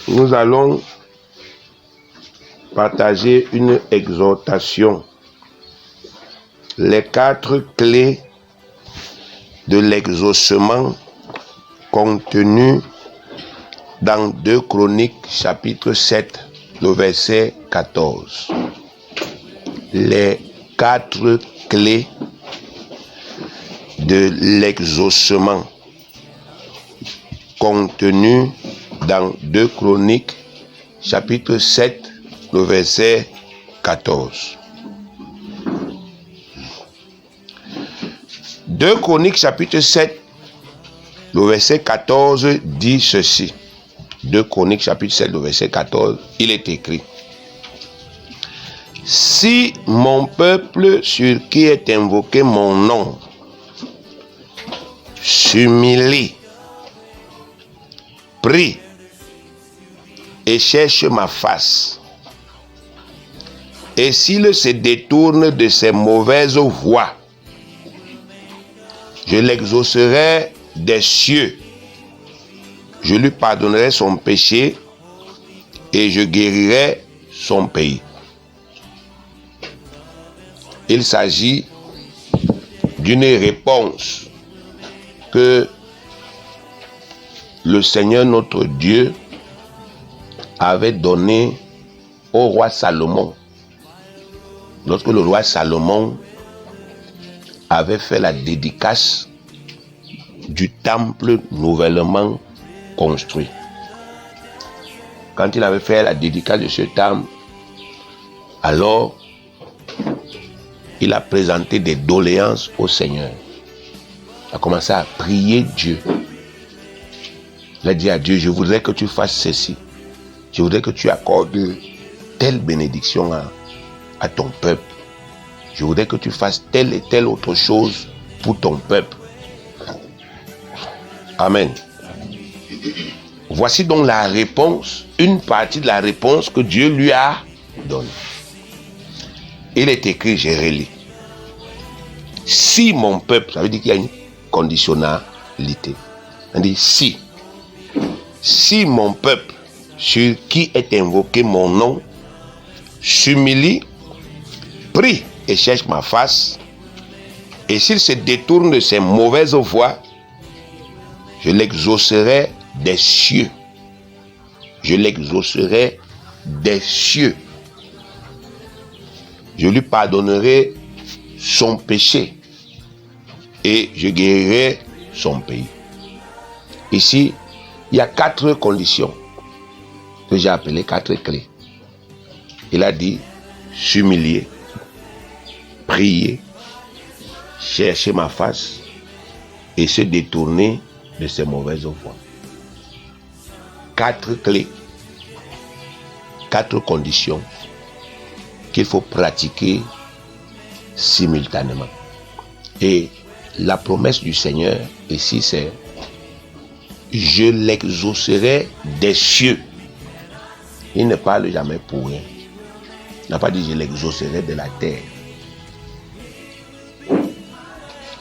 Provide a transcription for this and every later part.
Nous allons partager une exhortation. Les 4 clés de l'exaucement contenues dans 2 Chroniques chapitre 7, le verset 14. Les 4 clés de l'exaucement contenues dans 2 Chroniques chapitre 7, le verset 14. 2 Chroniques chapitre 7, le verset 14 dit ceci. 2 Chroniques chapitre 7, le verset 14, il est écrit: si mon peuple sur qui est invoqué mon nom s'humilie, prie et cherche ma face, et s'il se détourne de ses mauvaises voies, je l'exaucerai des cieux, je lui pardonnerai son péché et je guérirai son pays. Il s'agit d'une réponse que le Seigneur notre Dieu avait donnée au roi Salomon. Lorsque le roi Salomon avait fait la dédicace du temple nouvellement construit. Quand il avait fait la dédicace de ce temple, alors il a présenté des doléances au Seigneur. Il a commencé à prier Dieu. Il a dit à Dieu: je voudrais que tu fasses ceci. Je voudrais que tu accordes telle bénédiction à ton peuple. Je voudrais que tu fasses telle et telle autre chose pour ton peuple. Amen. Voici donc la réponse, une partie de la réponse que Dieu lui a donnée. Il est écrit, je relis: si mon peuple, ça veut dire qu'il y a une conditionnalité. On dit si mon peuple sur qui est invoqué mon nom s'humilie, prie et cherche ma face, et s'il se détourne de ses mauvaises voies, je l'exaucerai des cieux. Je l'exaucerai des cieux. Je lui pardonnerai son péché et je guérirai son pays. Ici, il y a 4 conditions que j'ai appelées 4 clés. Il a dit s'humilier, prier, chercher ma face et se détourner de ses mauvaises voies. 4 clés, 4 conditions qu'il faut pratiquer simultanément. Et la promesse du Seigneur ici, c'est: je l'exaucerai des cieux. Il ne parle jamais pour rien. Il n'a pas dit je l'exaucerai de la terre.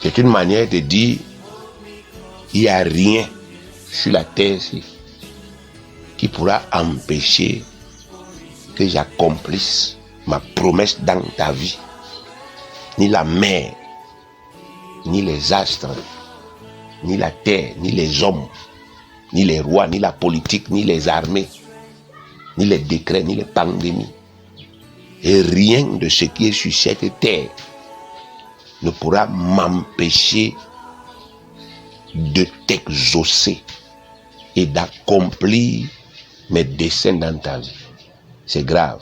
C'est une manière de dire: il n'y a rien sur la terre ici qui pourra empêcher que j'accomplisse ma promesse dans ta vie. Ni la mer, ni les astres, ni la terre, ni les hommes, ni les rois, ni la politique, ni les armées, ni les décrets, ni les pandémies. Et rien de ce qui est sur cette terre ne pourra m'empêcher de t'exaucer et d'accomplir mes desseins dans ta vie. C'est grave.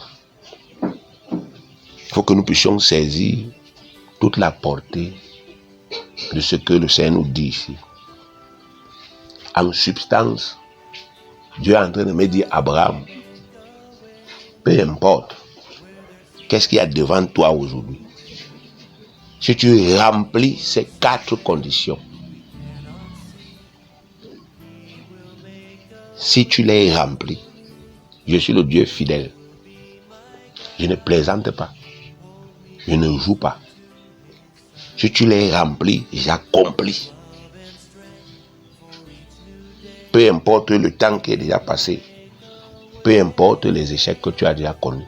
Il faut que nous puissions saisir toute la portée de ce que le Seigneur nous dit ici. En substance, Dieu est en train de me dire: Abraham, peu importe qu'est-ce qu'il y a devant toi aujourd'hui, si tu remplis ces 4 conditions, si tu les remplis, je suis le Dieu fidèle. Je ne plaisante pas. Je ne joue pas. Si tu les remplis, j'accomplis. Peu importe le temps qui est déjà passé, Peu importe les échecs que tu as déjà connus.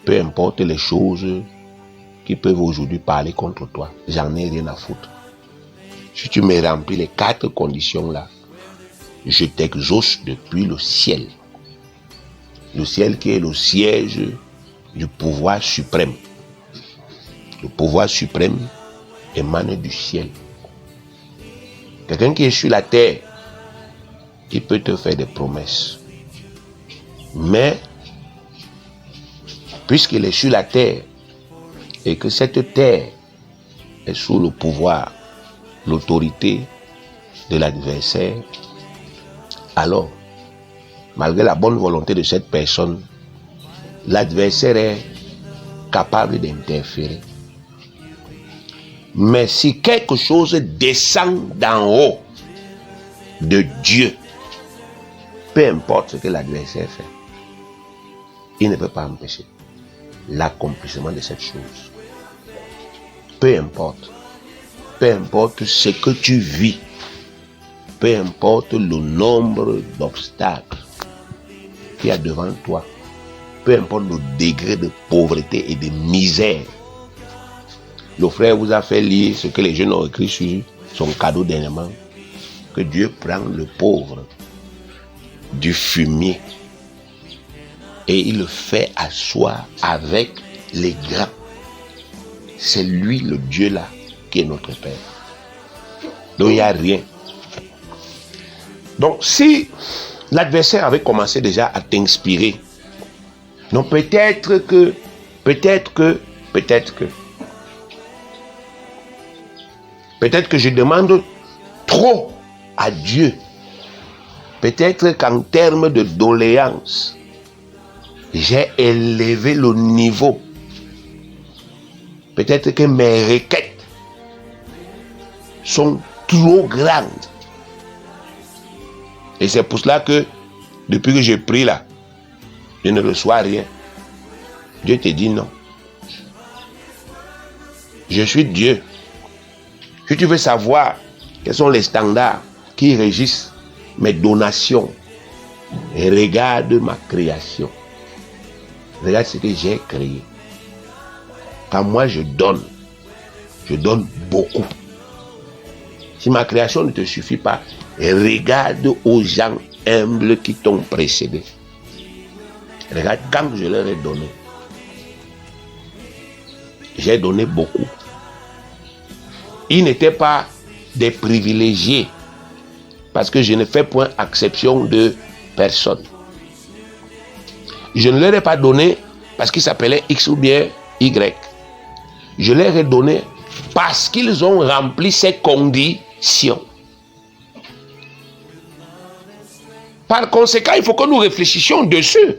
Peu importe les choses qui peuvent aujourd'hui parler contre toi. J'en ai rien à foutre. Si tu me remplis les 4 conditions là, je t'exauce depuis le ciel. Le ciel qui est le siège du pouvoir suprême. Le pouvoir suprême émane du ciel. Quelqu'un qui est sur la terre, il peut te faire des promesses. Mais, puisqu'il est sur la terre, et que cette terre est sous le pouvoir, l'autorité de l'adversaire, alors, malgré la bonne volonté de cette personne, l'adversaire est capable d'interférer. Mais si quelque chose descend d'en haut de Dieu, peu importe ce que l'adversaire fait, il ne peut pas empêcher l'accomplissement de cette chose. Peu importe ce que tu vis, peu importe le nombre d'obstacles qu'il y a devant toi, peu importe le degré de pauvreté et de misère. Le frère vous a fait lire ce que les jeunes ont écrit sur son cadeau dernièrement, que Dieu prend le pauvre du fumier et il le fait asseoir avec les grands. C'est lui le Dieu là qui est notre Père. Donc il n'y a rien. Donc si l'adversaire avait commencé déjà à t'inspirer, donc peut-être que je demande trop à Dieu. Peut-être qu'en termes de doléances, j'ai élevé le niveau. Peut-être que mes requêtes sont trop grandes. Et c'est pour cela que, depuis que j'ai pris là, je ne reçois rien. Dieu te dit non. Je suis Dieu. Si tu veux savoir quels sont les standards qui régissent mes donations, regarde ma création. Regarde ce que j'ai créé. Quand moi je donne beaucoup. Si ma création ne te suffit pas, regarde aux gens humbles qui t'ont précédé. Regarde quand je leur ai donné. J'ai donné beaucoup. Ils n'étaient pas des privilégiés parce que je ne fais point exception de personne. Je ne leur ai pas donné parce qu'ils s'appelaient X ou bien Y. Je leur ai donné parce qu'ils ont rempli ces conditions. Par conséquent, il faut que nous réfléchissions dessus.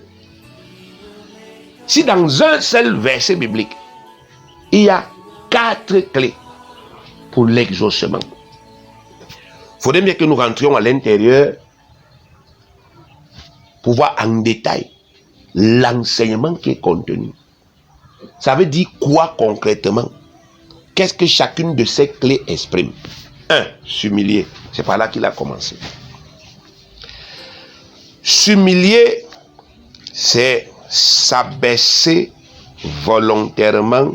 Si dans un seul verset biblique, il y a 4 clés pour l'exaucement, il faudrait bien que nous rentrions à l'intérieur pour voir en détail l'enseignement qui est contenu. Ça veut dire quoi concrètement? Qu'est-ce que chacune de ces clés exprime? 1. S'humilier. C'est par là qu'il a commencé. S'humilier, c'est s'abaisser volontairement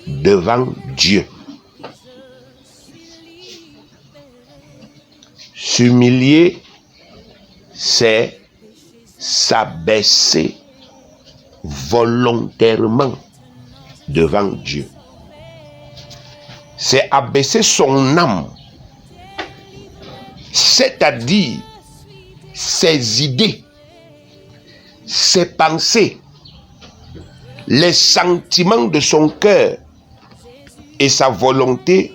devant Dieu. S'humilier, c'est s'abaisser volontairement devant Dieu. C'est abaisser son âme, c'est-à-dire ses idées, ses pensées, les sentiments de son cœur et sa volonté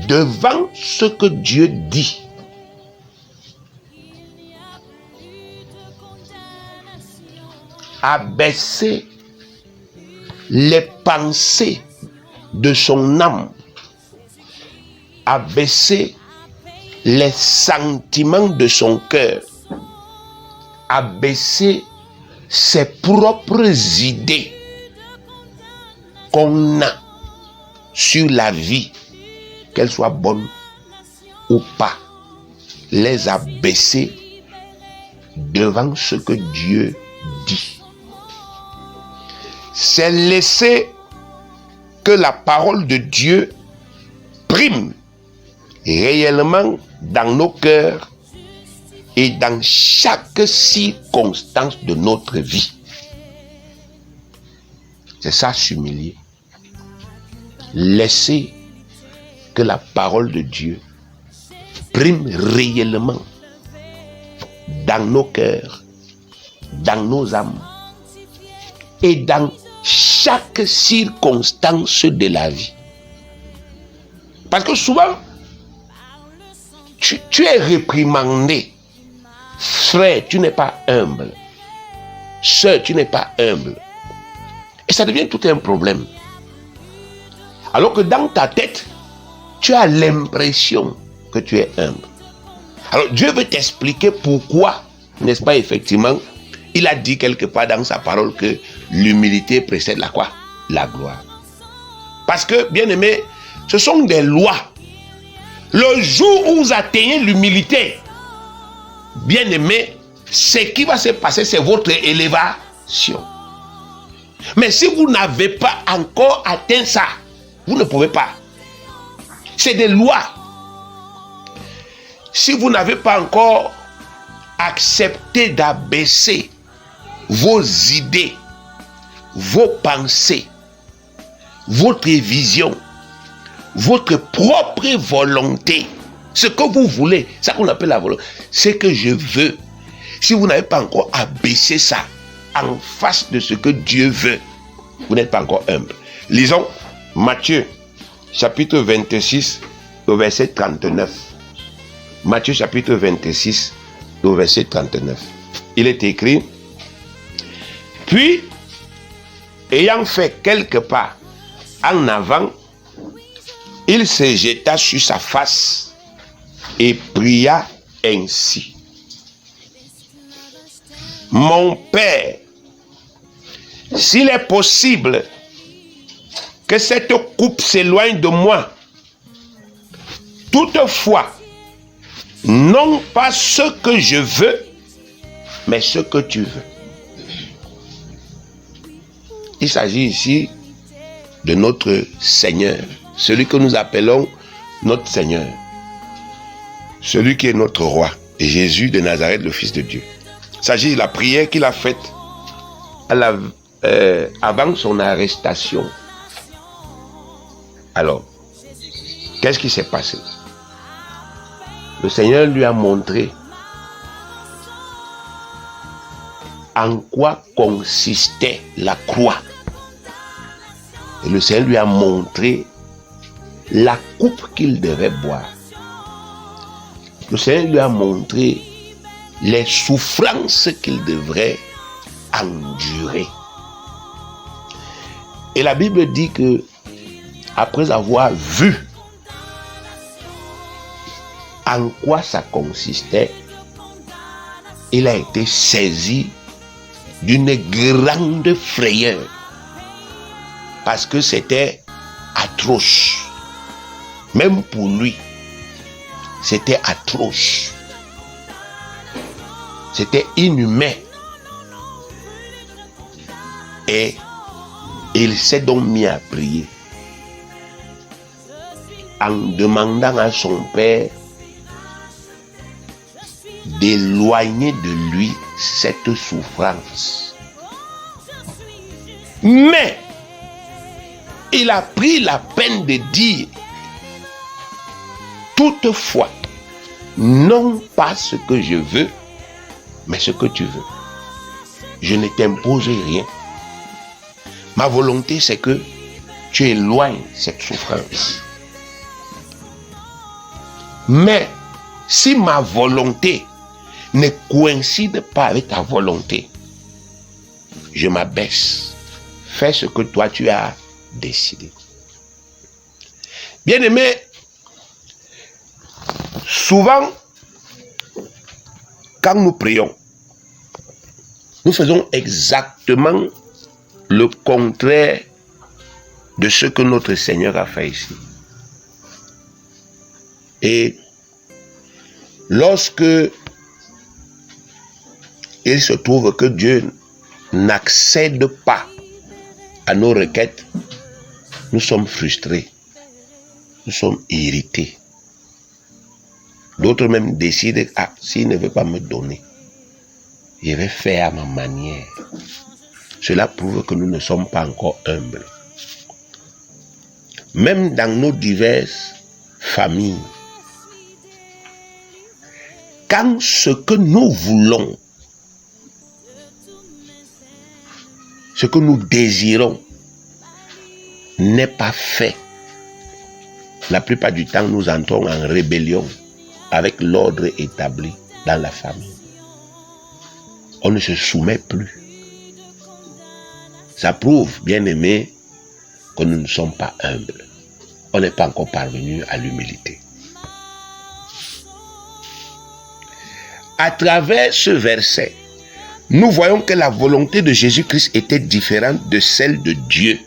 devant ce que Dieu dit. Abaisser les pensées de son âme, abaisser les sentiments de son cœur, abaisser ses propres idées qu'on a sur la vie, qu'elle soit bonne ou pas, les abaisser devant ce que Dieu dit. C'est laisser que la parole de Dieu prime réellement dans nos cœurs et dans chaque circonstance de notre vie. C'est ça, s'humilier. Laisser que la parole de Dieu prime réellement dans nos cœurs, dans nos âmes et dans chaque circonstance de la vie. Parce que souvent, tu es réprimandé. Frère, tu n'es pas humble. Sœur, tu n'es pas humble. Et ça devient tout un problème. Alors que dans ta tête, tu as l'impression que tu es humble. Alors Dieu veut t'expliquer pourquoi, n'est-ce pas, effectivement, il a dit quelque part dans sa parole que l'humilité précède la quoi? La gloire. Parce que, bien aimé, ce sont des lois. Le jour où vous atteignez l'humilité, bien aimé, ce qui va se passer, c'est votre élévation. Mais si vous n'avez pas encore atteint ça, vous ne pouvez pas. C'est des lois. Si vous n'avez pas encore accepté d'abaisser vos idées, vos pensées, votre vision, votre propre volonté, ce que vous voulez, ça qu'on appelle la volonté, ce que je veux. Si vous n'avez pas encore abaissé ça en face de ce que Dieu veut, vous n'êtes pas encore humble. Lisons Matthieu chapitre 26 au verset 39. Matthieu chapitre 26 au verset 39. Il est écrit: puis, ayant fait quelques pas en avant, il se jeta sur sa face et pria ainsi: mon Père, s'il est possible que cette coupe s'éloigne de moi, toutefois, non pas ce que je veux, mais ce que tu veux. Il s'agit ici de notre Seigneur, celui que nous appelons notre Seigneur, celui qui est notre roi, Jésus de Nazareth, le Fils de Dieu. Il s'agit de la prière qu'il a faite avant son arrestation. Alors, qu'est-ce qui s'est passé? Le Seigneur lui a montré en quoi consistait la croix. Et le Seigneur lui a montré la coupe qu'il devait boire. Le Seigneur lui a montré les souffrances qu'il devrait endurer. Et la Bible dit que, après avoir vu en quoi ça consistait, il a été saisi d'une grande frayeur, parce que c'était atroce. Même pour lui, c'était atroce. C'était inhumain. Et il s'est donc mis à prier, en demandant à son Père d'éloigner de lui cette souffrance. Mais il a pris la peine de dire: toutefois, non pas ce que je veux, mais ce que tu veux. Je ne t'impose rien. Ma volonté, c'est que tu éloignes cette souffrance. Mais si ma volonté ne coïncide pas avec ta volonté, je m'abaisse. Fais ce que toi tu as décidé. Bien-aimé, souvent, quand nous prions, nous faisons exactement le contraire de ce que notre Seigneur a fait ici. Et lorsque il se trouve que Dieu n'accède pas à nos requêtes, nous sommes frustrés, nous sommes irrités. D'autres même décident, s'il ne veut pas me donner, je vais faire à ma manière. Cela prouve que nous ne sommes pas encore humbles. Même dans nos diverses familles, quand ce que nous voulons, ce que nous désirons n'est pas fait, la plupart du temps nous entrons en rébellion avec l'ordre établi dans la famille. On ne se soumet plus. Ça prouve, bien aimé, que nous ne sommes pas humbles. On n'est pas encore parvenu à l'humilité. À travers ce verset, nous voyons que la volonté de Jésus-Christ était différente de celle de Dieu.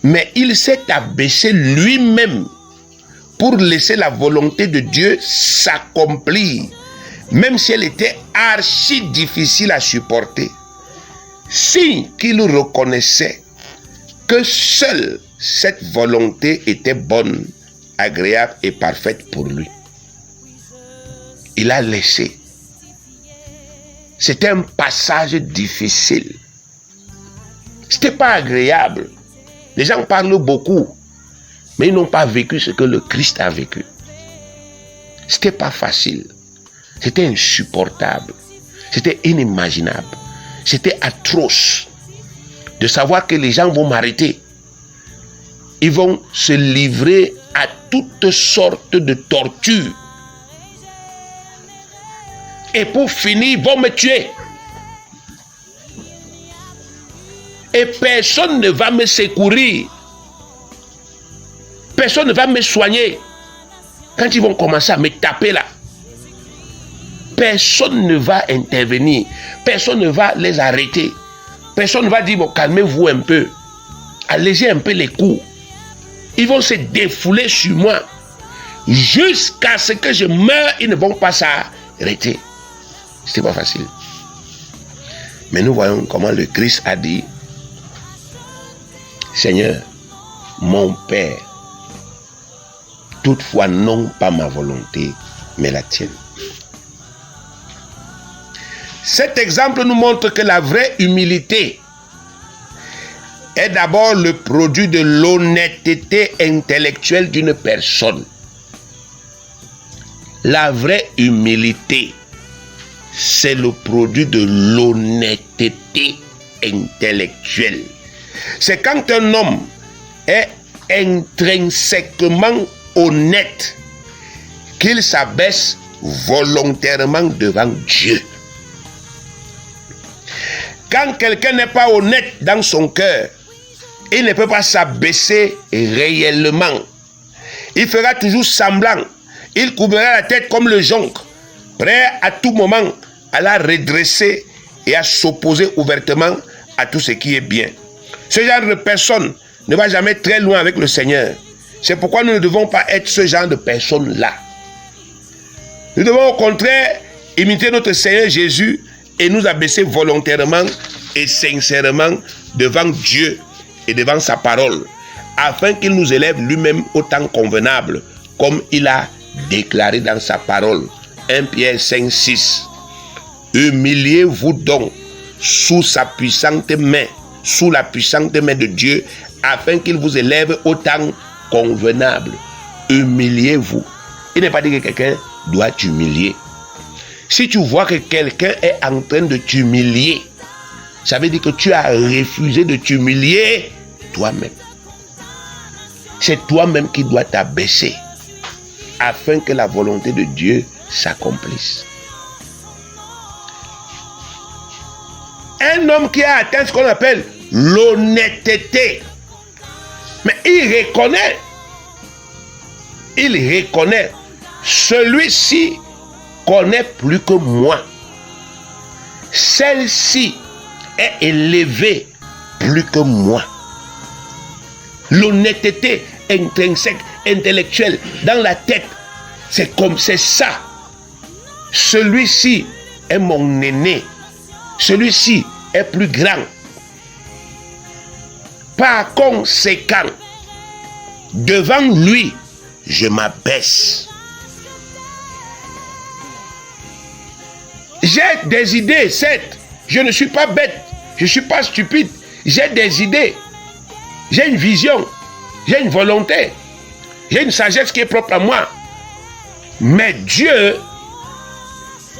Mais il s'est abaissé lui-même pour laisser la volonté de Dieu s'accomplir, même si elle était archi difficile à supporter. Signe qu'il reconnaissait que seule cette volonté était bonne, agréable et parfaite pour lui. Il a laissé. C'était un passage difficile. C'était pas agréable. Les gens parlent beaucoup, mais ils n'ont pas vécu ce que le Christ a vécu. C'était pas facile. C'était insupportable. C'était inimaginable. C'était atroce de savoir que les gens vont m'arrêter. Ils vont se livrer à toutes sortes de tortures. Et pour finir, ils vont me tuer. Et personne ne va me secourir. Personne ne va me soigner. Quand ils vont commencer à me taper là, personne ne va intervenir. Personne ne va les arrêter. Personne ne va dire, bon, calmez-vous un peu. Allégez un peu les coups. Ils vont se défouler sur moi. Jusqu'à ce que je meure, ils ne vont pas s'arrêter. C'était pas facile. Mais nous voyons comment le Christ a dit, Seigneur, mon Père, toutefois non pas ma volonté, mais la tienne. Cet exemple nous montre que la vraie humilité est d'abord le produit de l'honnêteté intellectuelle d'une personne. La vraie humilité, c'est le produit de l'honnêteté intellectuelle. C'est quand un homme est intrinsèquement honnête qu'il s'abaisse volontairement devant Dieu. Quand quelqu'un n'est pas honnête dans son cœur, il ne peut pas s'abaisser réellement. Il fera toujours semblant. Il couvrira la tête comme le jonc, prêt à tout moment à la redresser et à s'opposer ouvertement à tout ce qui est bien. Ce genre de personne ne va jamais très loin avec le Seigneur. C'est pourquoi nous ne devons pas être ce genre de personnes-là. Nous devons au contraire imiter notre Seigneur Jésus et nous abaisser volontairement et sincèrement devant Dieu et devant sa parole, afin qu'il nous élève lui-même au temps convenable, comme il a déclaré dans sa parole. 1 Pierre 5, 6. Humiliez-vous donc sous sa puissante main, sous la puissante main de Dieu, afin qu'il vous élève au temps convenable. Humiliez-vous. Il n'est pas dit que quelqu'un doit t'humilier. Si tu vois que quelqu'un est en train de t'humilier, ça veut dire que tu as refusé de t'humilier toi-même. C'est toi-même qui dois t'abaisser afin que la volonté de Dieu s'accomplisse. Un homme qui a atteint ce qu'on appelle l'honnêteté, mais il reconnaît, celui-ci connaît plus que moi. Celle-ci est élevée plus que moi. L'honnêteté intrinsèque, intellectuelle, dans la tête, c'est ça. Celui-ci est mon aîné. Celui-ci est plus grand. Par conséquent, devant lui, je m'abaisse. J'ai des idées, certes. Je ne suis pas bête. Je ne suis pas stupide. J'ai des idées. J'ai une vision. J'ai une volonté. J'ai une sagesse qui est propre à moi. Mais Dieu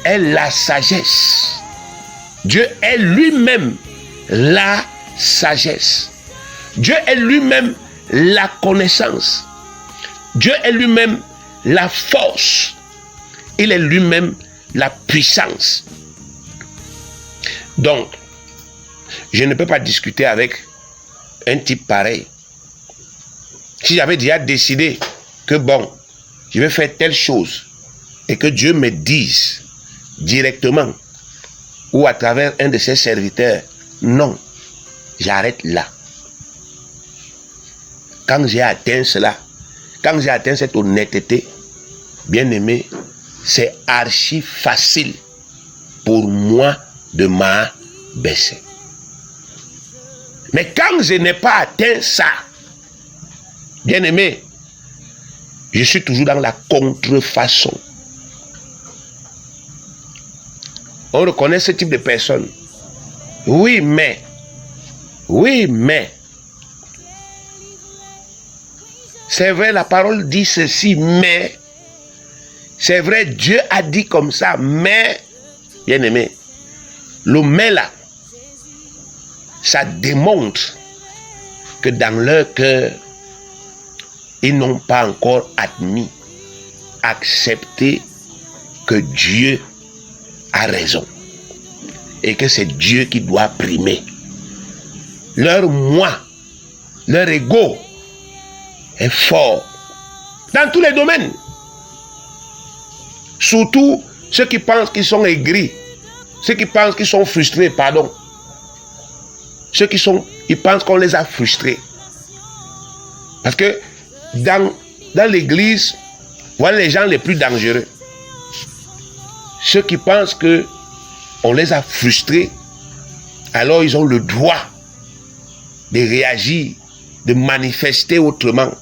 est la sagesse. Dieu est lui-même la sagesse. Dieu est lui-même la connaissance. Dieu est lui-même la force. Il est lui-même la puissance. Donc, je ne peux pas discuter avec un type pareil. Si j'avais déjà décidé que bon, je vais faire telle chose et que Dieu me dise directement ou à travers un de ses serviteurs, non, j'arrête là. Quand j'ai atteint cela, quand j'ai atteint cette honnêteté, bien aimé, c'est archi facile pour moi de m'abaisser. Mais quand je n'ai pas atteint ça, bien aimé, je suis toujours dans la contrefaçon. On reconnaît ce type de personnes. Oui, mais. C'est vrai, la parole dit ceci, mais. C'est vrai, Dieu a dit comme ça, mais. Bien aimé, le mais là, ça démontre que dans leur cœur, ils n'ont pas encore admis, accepté que Dieu a raison et que c'est Dieu qui doit primer. Leur moi, leur ego est fort dans tous les domaines. Surtout ceux qui pensent qu'ils sont aigris, ceux qui pensent qu'ils sont frustrés, pardon. Ils pensent qu'on les a frustrés. Parce que dans l'église, voilà les gens les plus dangereux. Ceux qui pensent que on les a frustrés, alors ils ont le droit de réagir, de manifester autrement.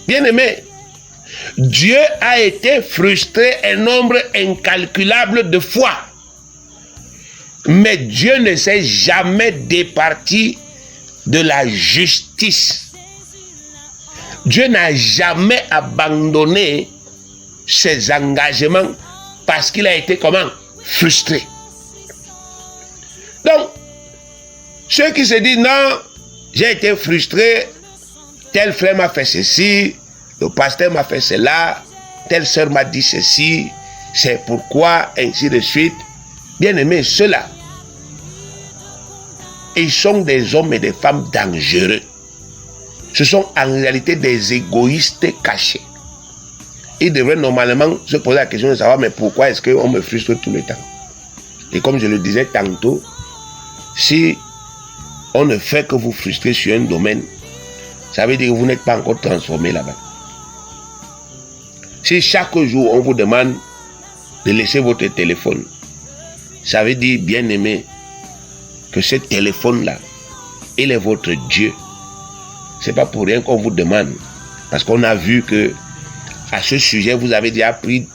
Bien-aimé, Dieu a été frustré un nombre incalculable de fois. Mais Dieu ne s'est jamais départi de la justice. Dieu n'a jamais abandonné ses engagements parce qu'il a été comment? Frustré. Donc, ceux qui se disent non, j'ai été frustré, tel frère m'a fait ceci, le pasteur m'a fait cela, telle sœur m'a dit ceci, c'est pourquoi, ainsi de suite. Bien aimés, ceux-là, ils sont des hommes et des femmes dangereux. Ce sont en réalité des égoïstes cachés. Ils devraient normalement se poser la question de savoir mais pourquoi est-ce qu'on me frustre tout le temps. Et comme je le disais tantôt, si on ne fait que vous frustrer sur un domaine, ça veut dire que vous n'êtes pas encore transformé là-bas. Si chaque jour on vous demande de laisser votre téléphone, ça veut dire, bien aimé, que ce téléphone-là, il est votre Dieu. C'est pas pour rien qu'on vous demande. Parce qu'on a vu que à ce sujet, vous avez déjà pris,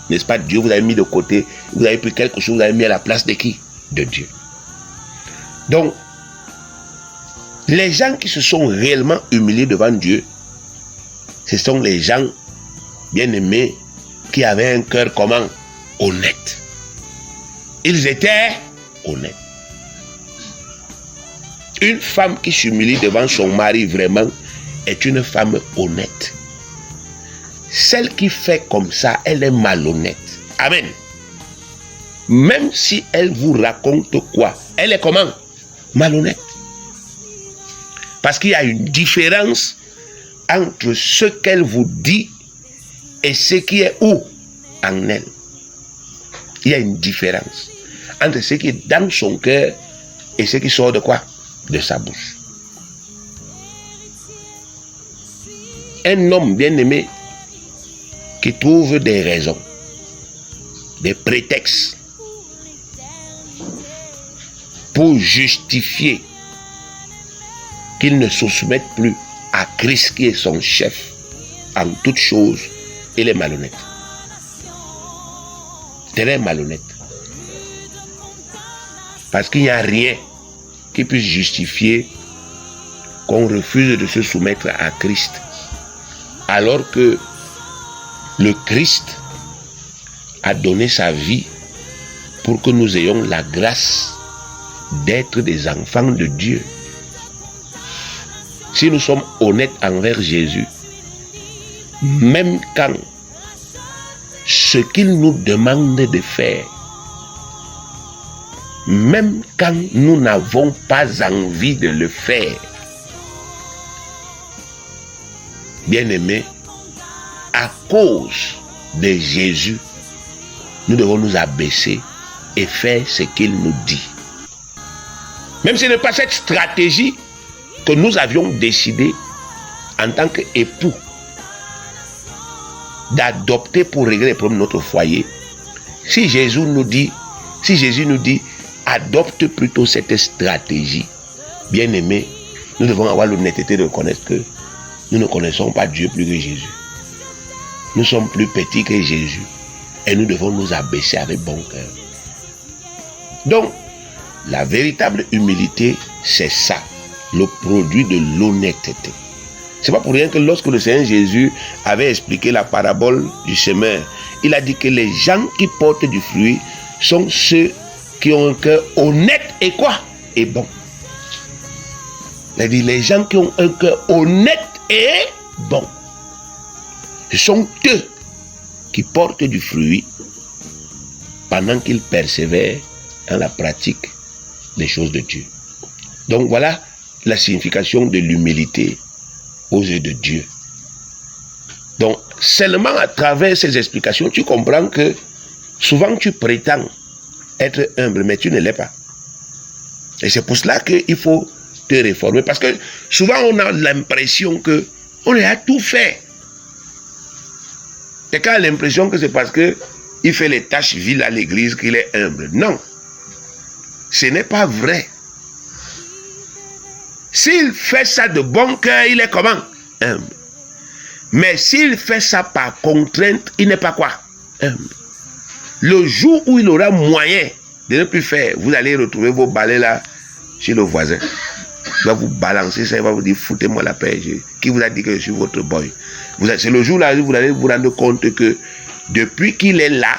n'est-ce pas, Dieu, vous avez mis de côté, vous avez pris quelque chose, vous avez mis à la place de qui? De Dieu. Donc, les gens qui se sont réellement humiliés devant Dieu, ce sont les gens, bien aimés, qui avaient un cœur comment? Honnête. Ils étaient honnêtes. Une femme qui s'humilie devant son mari vraiment est une femme honnête. Celle qui fait comme ça, elle est malhonnête. Amen. Même si elle vous raconte quoi, elle est comment? Malhonnête. Parce qu'il y a une différence entre ce qu'elle vous dit et ce qui est où? En elle. Il y a une différence entre ce qui est dans son cœur et ce qui sort de quoi? De sa bouche. Un homme bien aimé qui trouve des raisons, des prétextes pour justifier qu'ils ne se soumettent plus à Christ qui est son chef en toutes choses, il est malhonnête. Très malhonnête. Parce qu'il n'y a rien qui puisse justifier qu'on refuse de se soumettre à Christ, alors que le Christ a donné sa vie pour que nous ayons la grâce d'être des enfants de Dieu. Si nous sommes honnêtes envers Jésus, même quand ce qu'il nous demande de faire, même quand nous n'avons pas envie de le faire, bien-aimés, à cause de Jésus, nous devons nous abaisser et faire ce qu'il nous dit. Même si ce n'est pas cette stratégie que nous avions décidé en tant qu'époux d'adopter pour régler les problèmes de notre foyer, si Jésus nous dit, adopte plutôt cette stratégie, bien aimé, nous devons avoir l'honnêteté de reconnaître que nous ne connaissons pas Dieu plus que Jésus. Nous sommes plus petits que Jésus et nous devons nous abaisser avec bon cœur. Donc, la véritable humilité, c'est ça, le produit de l'honnêteté. C'est pas pour rien que lorsque le Seigneur Jésus avait expliqué la parabole du semeur, il a dit que les gens qui portent du fruit sont ceux qui ont un cœur honnête et quoi? Et bon. Il a dit les gens qui ont un cœur honnête et bon. Ce sont eux qui portent du fruit pendant qu'ils persévèrent dans la pratique des choses de Dieu. Donc voilà la signification de l'humilité aux yeux de Dieu. Donc seulement à travers ces explications, tu comprends que souvent tu prétends être humble, mais tu ne l'es pas. Et c'est pour cela qu'il faut te réformer. Parce que souvent on a l'impression que on a tout fait. Quelqu'un a l'impression que c'est parce qu'il fait les tâches viles à l'église qu'il est humble. Non. Ce n'est pas vrai. S'il fait ça de bon cœur, il est comment? Humble. Mais s'il fait ça par contrainte, il n'est pas quoi? Humble. Le jour où il aura moyen de ne plus faire, vous allez retrouver vos balais là chez le voisin. Il va vous balancer ça, il va vous dire foutez-moi la paix. Qui vous a dit que je suis votre boy? C'est le jour là où vous allez vous rendre compte que depuis qu'il est là,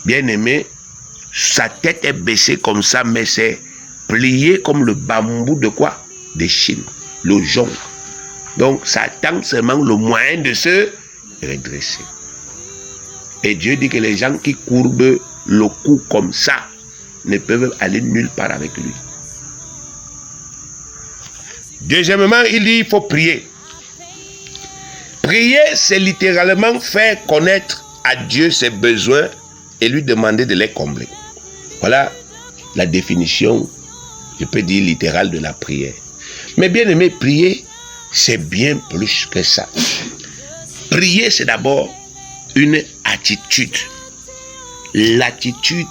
bien aimé, sa tête est baissée comme ça, mais c'est plié comme le bambou de quoi? De Chine, le jonc. Donc ça attend seulement le moyen de se redresser. Et Dieu dit que les gens qui courbent le cou comme ça ne peuvent aller nulle part avec lui. Deuxièmement, il dit il faut prier. Prier, c'est littéralement faire connaître à Dieu ses besoins et lui demander de les combler. Voilà la définition, je peux dire littérale de la prière. Mais bien aimé, prier, c'est bien plus que ça. Prier, c'est d'abord une attitude. L'attitude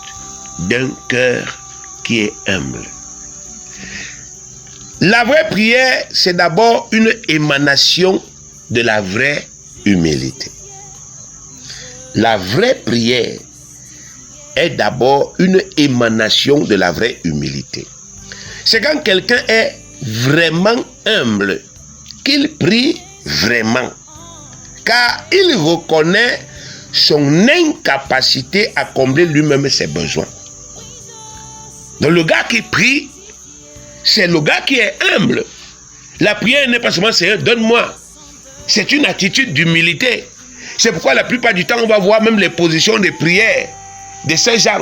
d'un cœur qui est humble. La vraie prière, c'est d'abord une émanation de la vraie humilité. La vraie prière est d'abord une émanation de la vraie humilité. C'est quand quelqu'un est vraiment humble qu'il prie vraiment, car il reconnaît son incapacité à combler lui-même ses besoins. Donc le gars qui prie, c'est le gars qui est humble. La prière n'est pas seulement Seigneur, donne-moi. C'est une attitude d'humilité. C'est pourquoi la plupart du temps, on va voir même les positions de prière de ces gens.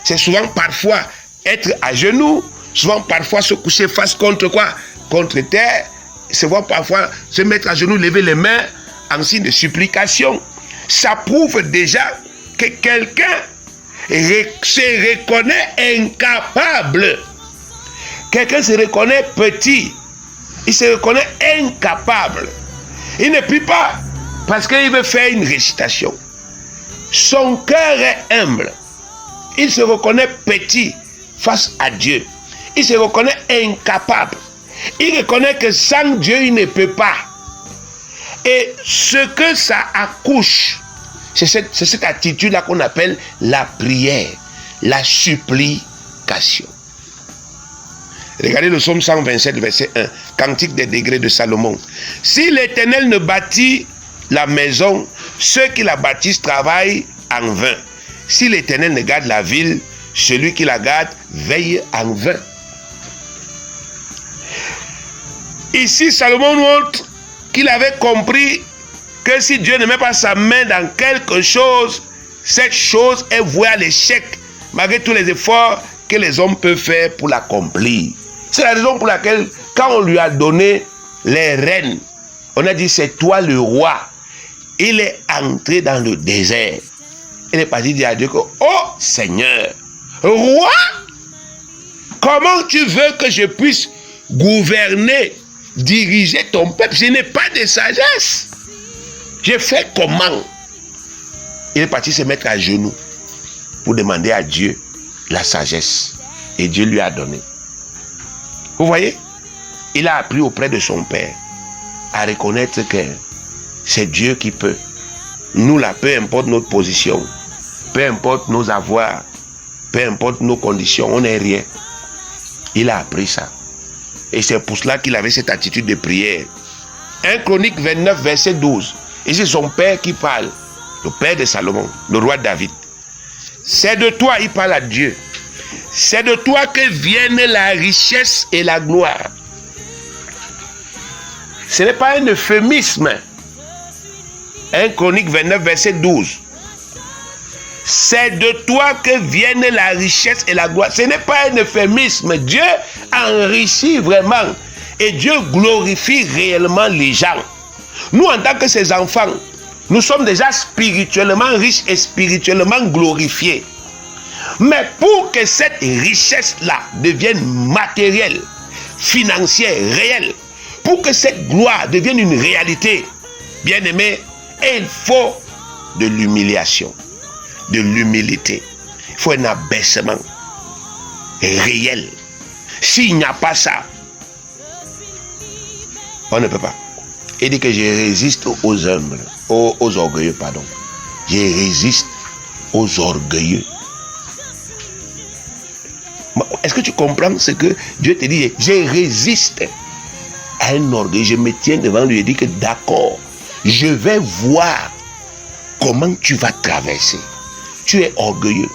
C'est souvent parfois être à genoux, souvent parfois se coucher face contre quoi? Contre terre. C'est voir parfois se mettre à genoux, lever les mains en signe de supplication. Ça prouve déjà que quelqu'un se reconnaît incapable. Quelqu'un se reconnaît petit. Il se reconnaît incapable. Il ne prie pas parce qu'il veut faire une récitation. Son cœur est humble. Il se reconnaît petit face à Dieu. Il se reconnaît incapable. Il reconnaît que sans Dieu, il ne peut pas. Et ce que ça accouche, c'est cette attitude-là qu'on appelle la prière, la supplication. Regardez le psaume 127, verset 1, Cantique des degrés de Salomon. Si l'Éternel ne bâtit la maison, ceux qui la bâtissent travaillent en vain. Si l'Éternel ne garde la ville, celui qui la garde veille en vain. Ici, Salomon montre qu'il avait compris que si Dieu ne met pas sa main dans quelque chose, cette chose est vouée à l'échec, malgré tous les efforts que les hommes peuvent faire pour l'accomplir. C'est la raison pour laquelle, quand on lui a donné les rênes, on a dit c'est toi le roi. Il est entré dans le désert. Il est parti dire à Dieu que, oh Seigneur, roi, comment tu veux que je puisse gouverner, diriger ton peuple? Je n'ai pas de sagesse. Je fais comment? Il est parti se mettre à genoux pour demander à Dieu la sagesse. Et Dieu lui a donné. Vous voyez? Il a appris auprès de son père à reconnaître que c'est Dieu qui peut. Nous là, peu importe notre position, peu importe nos avoirs, peu importe nos conditions, on n'est rien. Il a appris ça. Et c'est pour cela qu'il avait cette attitude de prière. 1 Chronique 29, verset 12. Et c'est son père qui parle, le père de Salomon, le roi David. C'est de toi, il parle à Dieu. C'est de toi que viennent la richesse et la gloire. Ce n'est pas un euphémisme. 1 Chronique 29, verset 12. C'est de toi que viennent la richesse et la gloire. Ce n'est pas un euphémisme. Dieu enrichit vraiment. Et Dieu glorifie réellement les gens. Nous, en tant que ses enfants, nous sommes déjà spirituellement riches et spirituellement glorifiés. Mais pour que cette richesse-là devienne matérielle, financière, réelle, pour que cette gloire devienne une réalité, bien aimé, il faut de l'humiliation, de l'humilité. Il faut un abaissement réel. S'il n'y a pas ça, on ne peut pas. Il dit que je résiste aux humbles, aux orgueilleux, pardon. Je résiste aux orgueilleux. Est-ce que tu comprends ce que Dieu te dit? Je résiste à un orgueil. Je me tiens devant lui et dis que d'accord, je vais voir comment tu vas traverser. Tu es orgueilleux.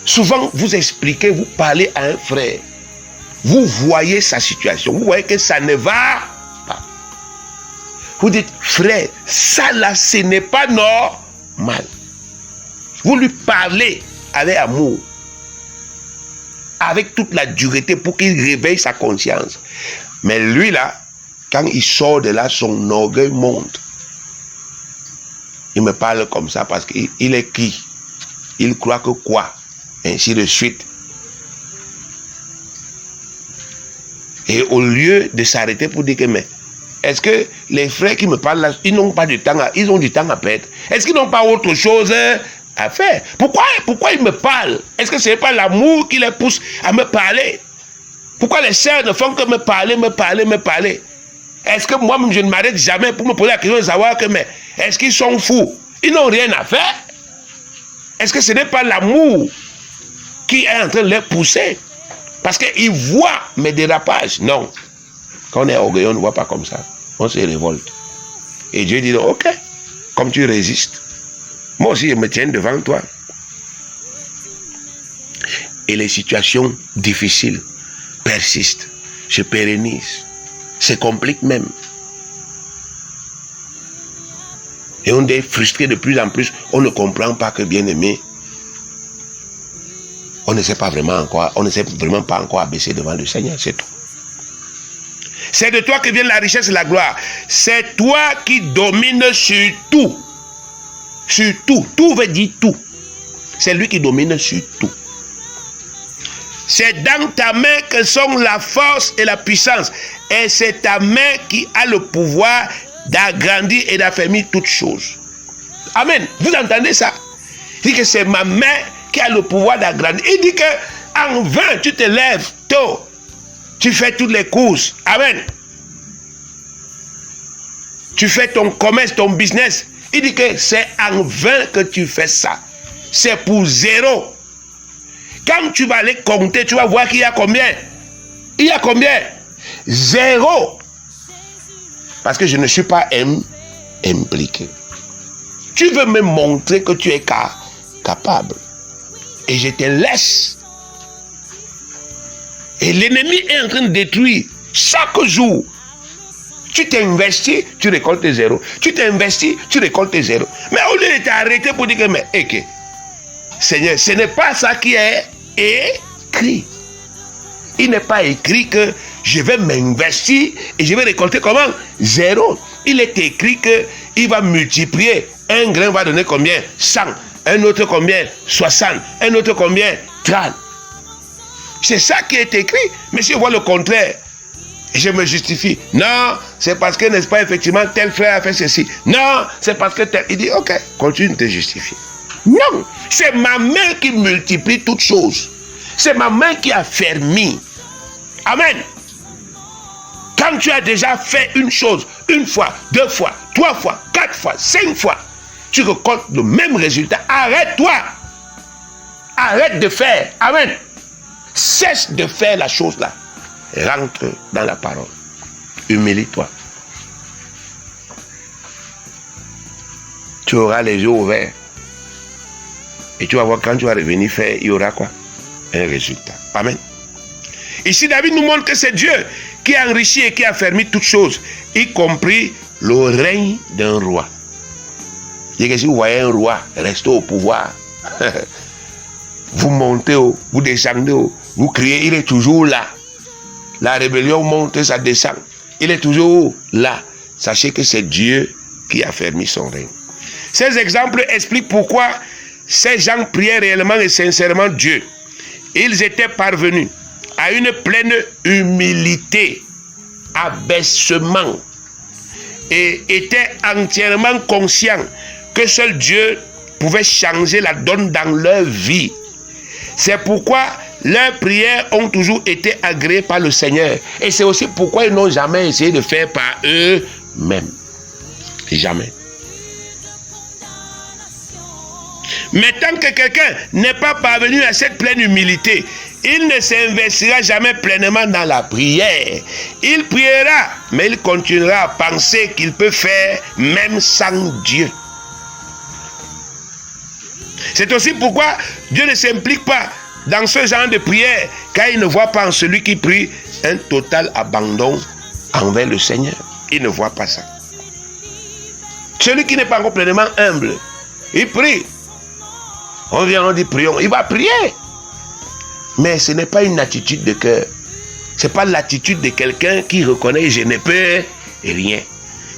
Souvent, vous expliquez, vous parlez à un frère. Vous voyez sa situation. Vous voyez que ça ne va pas. Vous dites, frère, ça là, ce n'est pas normal. Vous lui parlez avec amour, avec toute la dureté pour qu'il réveille sa conscience. Mais lui là, quand il sort de là, son orgueil monte. Il me parle comme ça parce qu'il est qui? Il croit que quoi? Ainsi de suite. Et au lieu de s'arrêter pour dire que, mais est-ce que les frères qui me parlent là, ils n'ont pas de temps, ils ont du temps à perdre? Est-ce qu'ils n'ont pas autre chose à faire? Pourquoi ils me parlent? Est-ce que ce n'est pas l'amour qui les pousse à me parler? Pourquoi les sœurs ne font que me parler? Est-ce que moi-même je ne m'arrête jamais pour me poser la question de savoir que, mais est-ce qu'ils sont fous? Ils n'ont rien à faire? Est-ce que ce n'est pas l'amour qui est en train de les pousser? Parce qu'ils voient mes dérapages. Non. Quand on est orgueilleux, on ne voit pas comme ça. On se révolte. Et Dieu dit, ok, comme tu résistes, moi aussi je me tiens devant toi. Et les situations difficiles persistent, se pérennisent, se compliquent même. Et on est frustré de plus en plus. On ne comprend pas que, bien aimé, on ne sait pas vraiment encore, on ne sait vraiment pas encore abaisser devant le Seigneur, c'est tout. C'est de toi que vient la richesse et la gloire. C'est toi qui domines sur tout. Sur tout. Tout veut dire tout. C'est lui qui domine sur tout. C'est dans ta main que sont la force et la puissance. Et c'est ta main qui a le pouvoir d'agrandir et d'affermir toutes choses. Amen. Vous entendez ça? Il dit que c'est ma main qui a le pouvoir d'agrandir. Il dit que en vain, tu te lèves tôt. Tu fais toutes les courses. Amen. Tu fais ton commerce, ton business. Il dit que c'est en vain que tu fais ça. C'est pour zéro. Quand tu vas aller compter, tu vas voir qu'il y a combien? Il y a combien? Zéro. Parce que je ne suis pas impliqué. Tu veux me montrer que tu es capable. Et je te laisse. Et l'ennemi est en train de détruire chaque jour. Tu t'investis, tu récoltes zéro. Tu t'investis, tu récoltes zéro. Mais au lieu de t'arrêter pour dire que, mais, okay, Seigneur, ce n'est pas ça qui est écrit. Il n'est pas écrit que je vais m'investir et je vais récolter comment? Zéro. Il est écrit qu'il va multiplier. Un grain va donner combien? 100. Un autre combien? 60. Un autre combien? 30. C'est ça qui est écrit. Mais si on voit le contraire, je me justifie. Non, c'est parce que, n'est-ce pas, effectivement, tel frère a fait ceci. Non, c'est parce que tel... Il dit, ok, continue de te justifier. Non, c'est ma main qui multiplie toutes choses. C'est ma main qui a fermé. Amen. Quand tu as déjà fait une chose, une fois, 2 fois, 3 fois, 4 fois, 5 fois, tu récoltes le même résultat. Arrête-toi. Arrête de faire. Amen. Cesse de faire la chose là. Rentre dans la parole. Humilie-toi. Tu auras les yeux ouverts. Et tu vas voir quand tu vas revenir faire, il y aura quoi? Un résultat. Amen. Ici, David nous montre que c'est Dieu qui a enrichi et qui a fermé toutes choses, y compris le règne d'un roi. Et que si vous voyez un roi rester au pouvoir, vous montez, vous descendez, vous criez, il est toujours là. La rébellion monte, ça descend. Il est toujours là. Sachez que c'est Dieu qui a fermé son règne. Ces exemples expliquent pourquoi ces gens priaient réellement et sincèrement Dieu. Ils étaient parvenus à une pleine humilité, abaissement, et étaient entièrement conscients que seul Dieu pouvait changer la donne dans leur vie. C'est pourquoi leurs prières ont toujours été agréées par le Seigneur. Et c'est aussi pourquoi ils n'ont jamais essayé de faire par eux-mêmes. Jamais. Mais tant que quelqu'un n'est pas parvenu à cette pleine humilité, il ne s'investira jamais pleinement dans la prière. Il priera, mais il continuera à penser qu'il peut faire même sans Dieu. C'est aussi pourquoi Dieu ne s'implique pas dans ce genre de prière, car il ne voit pas en celui qui prie un total abandon envers le Seigneur. Il ne voit pas ça. Celui qui n'est pas encore pleinement humble, il prie. On vient, on dit prions, il va prier. Mais ce n'est pas une attitude de cœur. Ce n'est pas l'attitude de quelqu'un qui reconnaît je ne peux rien.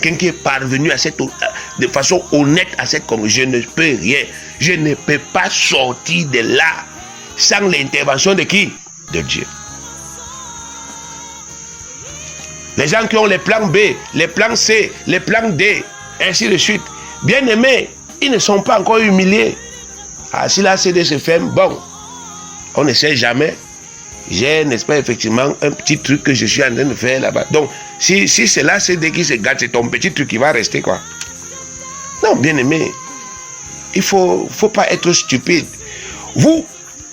Quelqu'un qui est parvenu à cette, de façon honnête à cette conclusion, je ne peux rien. Je ne peux pas sortir de là sans l'intervention de qui? De Dieu. Les gens qui ont les plans B, les plans C, les plans D, ainsi de suite, bien aimés, ils ne sont pas encore humiliés. Ah, si la CD se ferme, bon, on ne sait jamais. J'ai, n'est-ce pas, effectivement, un petit truc que je suis en train de faire là-bas. Donc, si c'est la CD qui se gâte, c'est ton petit truc qui va rester, quoi. Non, bien aimé, il faut pas être stupide. Vous,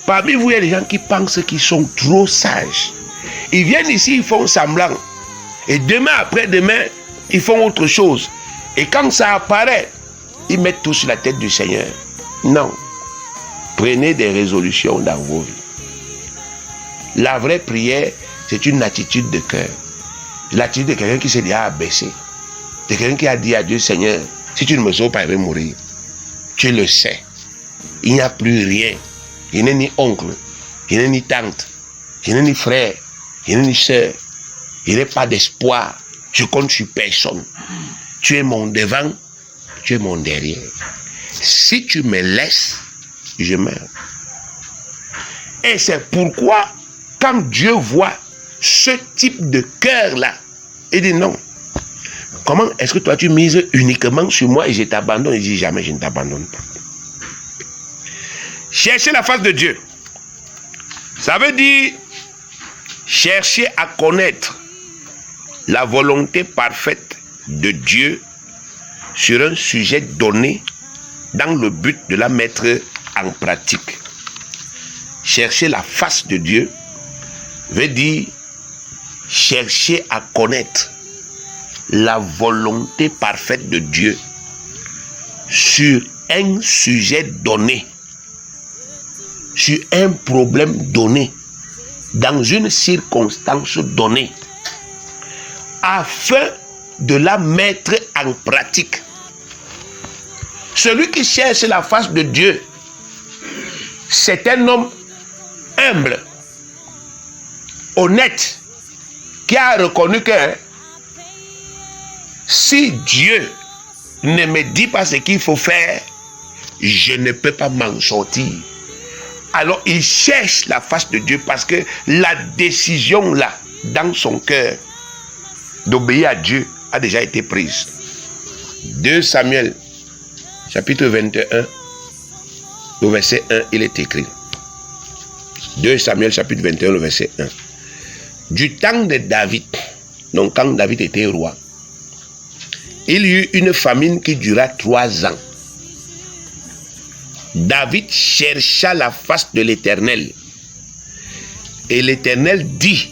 parmi vous, il y a des gens qui pensent qu'ils sont trop sages. Ils viennent ici, ils font semblant. Et demain, après-demain, ils font autre chose. Et quand ça apparaît, ils mettent tout sur la tête du Seigneur. Non. Prenez des résolutions dans vos vies. La vraie prière, c'est une attitude de cœur. L'attitude de quelqu'un qui s'est déjà abaissé. De quelqu'un qui a dit à Dieu, Seigneur, si tu ne me sauves pas, je vais mourir. Tu le sais. Il n'y a plus rien. Il n'est ni oncle, il n'est ni tante, il n'est ni frère, il n'est ni soeur. Il n'est pas d'espoir. Je compte sur personne. Tu es mon devant, tu es mon derrière. Si tu me laisses, je meurs. Et c'est pourquoi, quand Dieu voit ce type de cœur-là, il dit non. Comment est-ce que toi tu mises uniquement sur moi et je t'abandonne? Il dit jamais, je ne t'abandonne pas. chercher la face de Dieu. Ça veut dire chercher à connaître la volonté parfaite de Dieu sur un sujet donné dans le but de la mettre en pratique. Chercher la face de Dieu veut dire chercher à connaître la volonté parfaite de Dieu sur un sujet donné, sur un problème donné, dans une circonstance donnée, afin de la mettre en pratique. Celui qui cherche la face de Dieu, c'est un homme humble, honnête, qui a reconnu que si Dieu ne me dit pas ce qu'il faut faire, je ne peux pas m'en sortir. Alors il cherche la face de Dieu parce que la décision là, dans son cœur, d'obéir à Dieu a déjà été prise. 2 Samuel, chapitre 21, au verset 1, il est écrit. 2 Samuel, chapitre 21, le verset 1. Du temps de David, donc quand David était roi, il y eut une famine qui dura 3 ans. David chercha la face de l'Éternel. Et l'Éternel dit,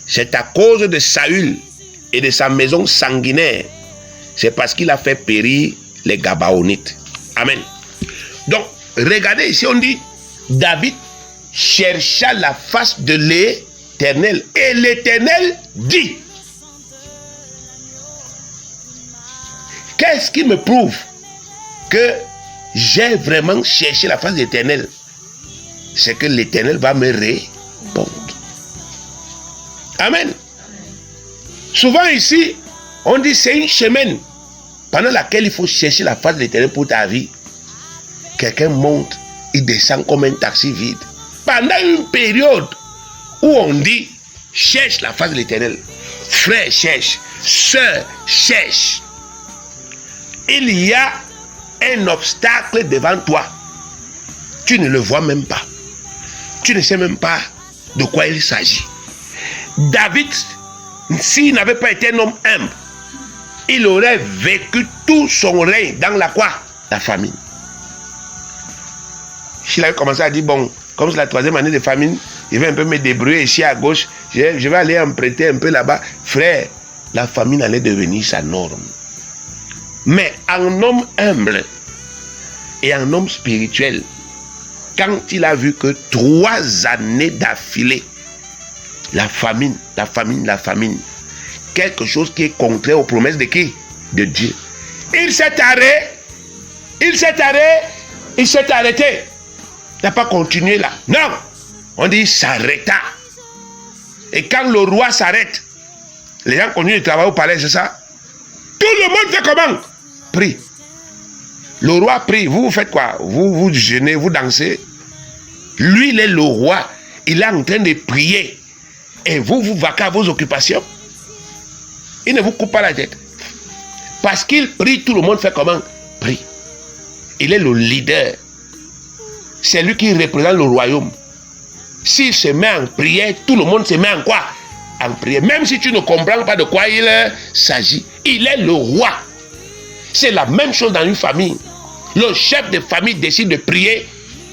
c'est à cause de Saül et de sa maison sanguinaire, c'est parce qu'il a fait périr les Gabaonites. Amen. Donc, regardez ici, on dit, David chercha la face de l'Éternel. Et l'Éternel dit, qu'est-ce qui me prouve que j'ai vraiment cherché la face de l'Éternel? C'est que l'Éternel va me répondre. Amen. Souvent ici, on dit c'est une semaine pendant laquelle il faut chercher la face de l'Éternel pour ta vie. Quelqu'un monte, il descend comme un taxi vide. Pendant une période où on dit cherche la face de l'Éternel, frère cherche, sœur cherche, il y a un obstacle devant toi. Tu ne le vois même pas. Tu ne sais même pas de quoi il s'agit. David, s'il n'avait pas été un homme humble, il aurait vécu tout son règne dans la quoi? La famine. S'il avait commencé à dire, bon, comme c'est la 3e année de famine, je vais un peu me débrouiller ici à gauche, je vais aller emprunter un peu là-bas. Frère, la famine allait devenir sa norme. Mais un homme humble et un homme spirituel, quand il a vu que 3 années d'affilée, la famine, quelque chose qui est contraire aux promesses de qui? De Dieu. Il s'est arrêté. Il n'a pas continué là. Non, on dit il s'arrêta. Et quand le roi s'arrête, les gens continuent de travailler au palais, c'est ça? Tout le monde fait comment? Prie. Le roi prie. Vous faites quoi? Vous jeûnez, vous dansez. Lui, il est le roi. Il est en train de prier. Et vous vaquez à vos occupations. Il ne vous coupe pas la tête. Parce qu'il prie, tout le monde fait comment? Prie. Il est le leader. C'est lui qui représente le royaume. S'il se met en prière, tout le monde se met en quoi? En prière. Même si tu ne comprends pas de quoi il s'agit. Il est le roi. C'est la même chose dans une famille. Le chef de famille décide de prier.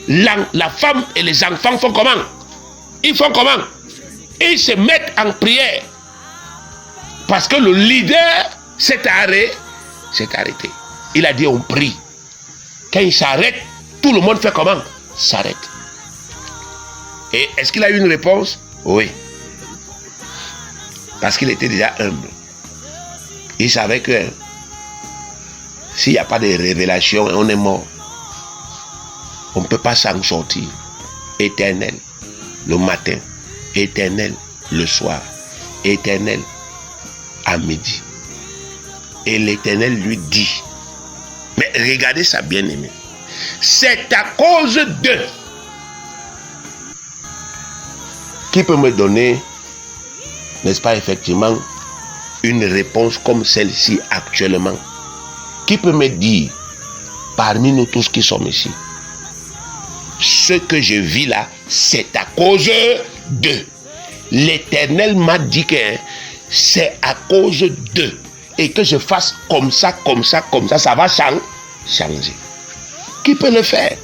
La femme et les enfants font comment? Ils font comment? Ils se mettent en prière. Parce que le leader s'est arrêté. Il a dit on prie. Quand il s'arrête, tout le monde fait comment? S'arrête. Et est-ce qu'il a eu une réponse? Oui. Parce qu'il était déjà humble. Il savait que s'il n'y a pas de révélation, on est mort. On ne peut pas s'en sortir. Éternel, le matin. Éternel, le soir. Éternel, à midi. Et l'Éternel lui dit, mais regardez ça, bien-aimé. C'est à cause de... Qui peut me donner, n'est-ce pas, effectivement, une réponse comme celle-ci actuellement? Qui peut me dire, parmi nous tous qui sommes ici, ce que je vis là, c'est à cause d'eux. L'Éternel m'a dit que c'est à cause d'eux. Et que je fasse comme ça, ça va changer. Qui peut le faire?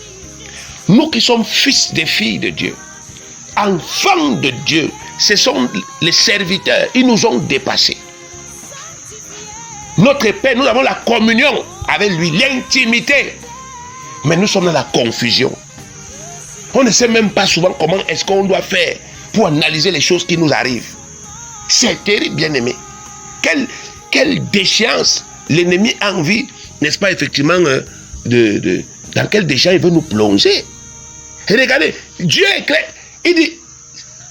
Nous qui sommes fils et filles de Dieu, enfants de Dieu, ce sont les serviteurs, ils nous ont dépassés. Notre Père, nous avons la communion avec lui, l'intimité. Mais nous sommes dans la confusion. On ne sait même pas souvent comment est-ce qu'on doit faire pour analyser les choses qui nous arrivent. C'est terrible, bien-aimé. Quelle déchéance l'ennemi a envie, n'est-ce pas, effectivement, dans quel déchéance il veut nous plonger. Et regardez, Dieu est clair. Il dit,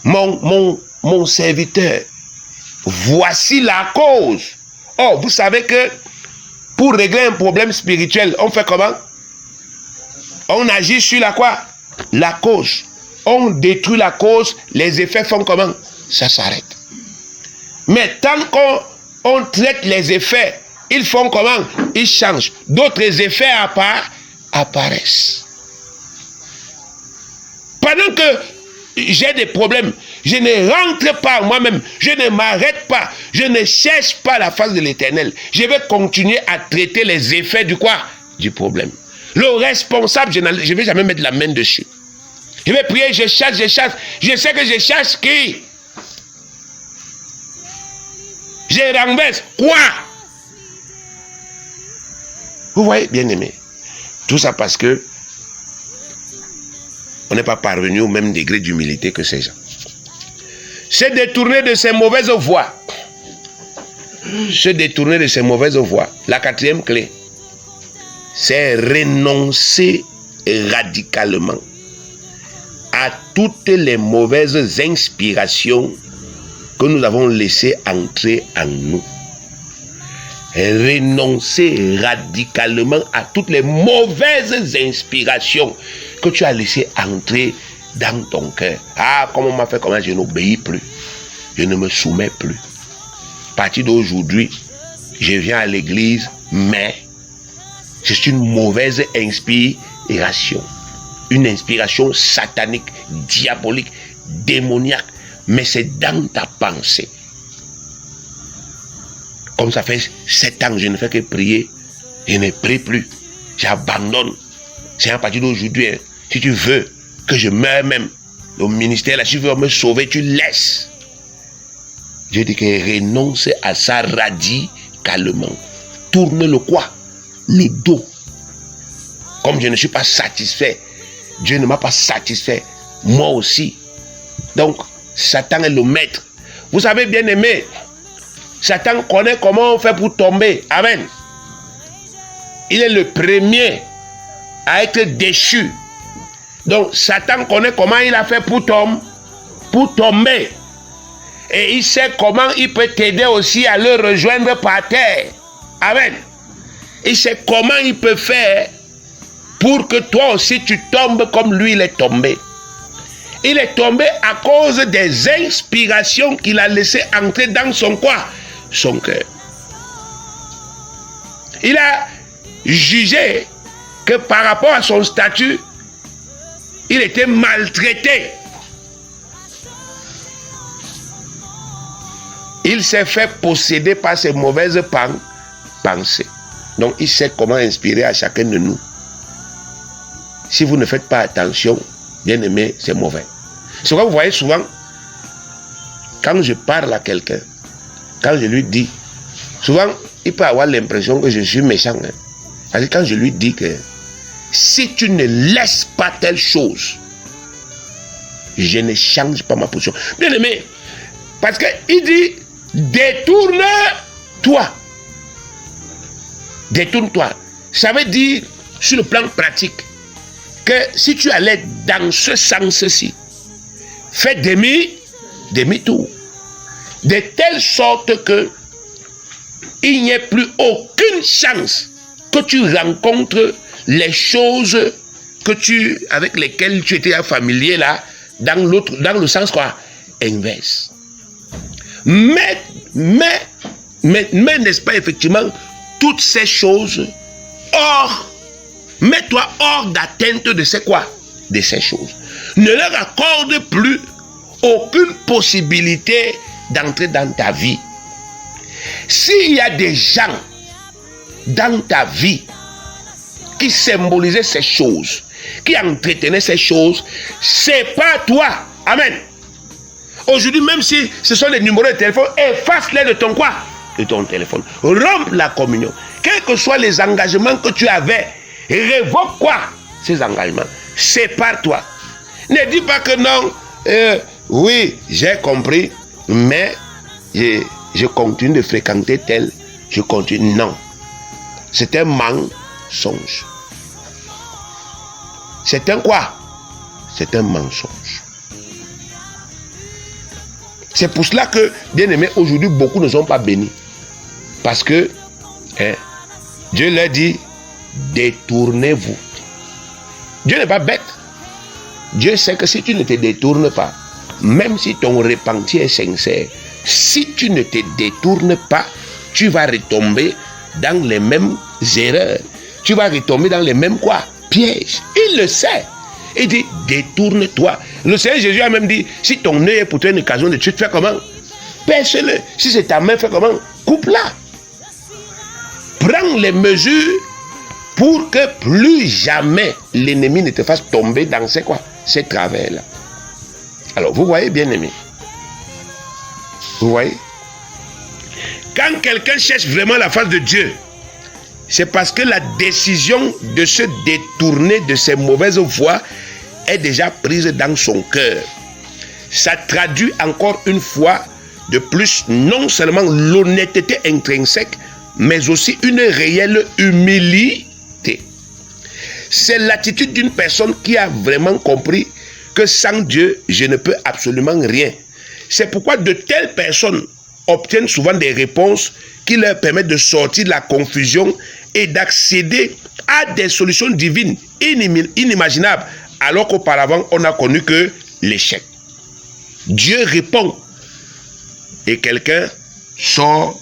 mon serviteur, voici la cause. Oh, vous savez que pour régler un problème spirituel, on fait comment? On agit sur la quoi? La cause. On détruit la cause, les effets font comment? Ça s'arrête. Mais tant qu'on traite les effets, ils font comment? Ils changent. D'autres effets apparaissent. Pendant que j'ai des problèmes, je ne rentre pas moi-même, je ne m'arrête pas, je ne cherche pas la face de l'Éternel. Je vais continuer à traiter les effets du quoi? Du problème. Le responsable, je ne vais jamais mettre la main dessus. Je vais prier, je chasse. Je sais que je chasse qui? Je renverse. Quoi? Vous voyez, bien aimé. Tout ça parce que on n'est pas parvenu au même degré d'humilité que ces gens. Se détourner de ces mauvaises voies. Se détourner de ces mauvaises voies. La quatrième clé, c'est renoncer radicalement à toutes les mauvaises inspirations que nous avons laissées entrer en nous. Renoncer radicalement à toutes les mauvaises inspirations que tu as laissées entrer dans ton cœur. Ah, comme on m'a fait, comment je n'obéis plus. Je ne me soumets plus. À partir d'aujourd'hui, je viens à l'église, mais c'est une mauvaise inspiration. Une inspiration satanique, diabolique, démoniaque. Mais c'est dans ta pensée. Comme ça fait 7 ans que je ne fais que prier, je ne prie plus. J'abandonne. C'est à partir d'aujourd'hui, hein, si tu veux que je meure même au ministère, là, si tu veux me sauver, tu laisses. Je dis que renonce à ça radicalement. Tourne le quoi? Le dos. Comme je ne suis pas satisfait, Dieu ne m'a pas satisfait, moi aussi. Donc, Satan est le maître. Vous savez, bien aimé, Satan connaît comment on fait pour tomber. Amen. Il est le premier à être déchu. Donc, Satan connaît comment il a fait pour tomber. Et il sait comment il peut t'aider aussi à le rejoindre par terre. Amen. Il sait comment il peut faire pour que toi aussi tu tombes comme lui il est tombé. Il est tombé à cause des inspirations qu'il a laissées entrer dans son quoi? Son cœur. Il a jugé que par rapport à son statut, il était maltraité. Il s'est fait posséder par ses mauvaises pensées. Donc il sait comment inspirer à chacun de nous. Si vous ne faites pas attention, bien aimé, c'est mauvais. C'est pourquoi vous voyez souvent, quand je parle à quelqu'un, quand je lui dis, souvent, il peut avoir l'impression que je suis méchant. Hein. Parce que quand je lui dis que si tu ne laisses pas telle chose, je ne change pas ma position. Bien aimé, parce qu'il dit, détourne-toi. Détourne-toi. Ça veut dire, sur le plan pratique, que si tu allais dans ce sens-ci, fais demi-tour. De telle sorte que il n'y ait plus aucune chance que tu rencontres les choses avec lesquelles tu étais familier là, dans le sens quoi? Inverse. Mais n'est-ce pas effectivement toutes ces choses mets-toi hors d'atteinte de ces quoi? de ces choses. Ne leur accorde plus aucune possibilité d'entrer dans ta vie. S'il y a des gens dans ta vie qui symbolisaient ces choses, qui entretenaient ces choses, c'est pas toi. Amen. Aujourd'hui, même si ce sont les numéros de téléphone, efface-les de ton quoi? De ton téléphone. Romps la communion. Quels que soient les engagements que tu avais, révoque quoi? Ces engagements. Sépare-toi. Ne dis pas que non, oui, j'ai compris, mais je continue de fréquenter tel, je continue. Non. C'est un mensonge. C'est un quoi? C'est un mensonge. C'est pour cela que, bien aimé, aujourd'hui, beaucoup ne sont pas bénis. Parce que Dieu leur dit, détournez-vous. Dieu n'est pas bête. Dieu sait que si tu ne te détournes pas, même si ton repentir est sincère, si tu ne te détournes pas, tu vas retomber dans les mêmes erreurs. Tu vas retomber dans les mêmes quoi? Pièges. Il le sait. Il dit, détourne-toi. Le Seigneur Jésus a même dit, si ton œil est pour toi une occasion de tuer, tu fais comment? Perce-le. Si c'est ta main, fais comment? Coupe-la. Prends les mesures pour que plus jamais l'ennemi ne te fasse tomber dans ces travers-là. Alors, vous voyez, bien aimé. Vous voyez? Quand quelqu'un cherche vraiment la face de Dieu, c'est parce que la décision de se détourner de ces mauvaises voies est déjà prise dans son cœur. Ça traduit encore une fois de plus non seulement l'honnêteté intrinsèque, mais aussi une réelle humilité. C'est l'attitude d'une personne qui a vraiment compris que sans Dieu, je ne peux absolument rien. C'est pourquoi de telles personnes obtiennent souvent des réponses qui leur permettent de sortir de la confusion et d'accéder à des solutions divines inimaginables, alors qu'auparavant, on n'a connu que l'échec. Dieu répond et quelqu'un sort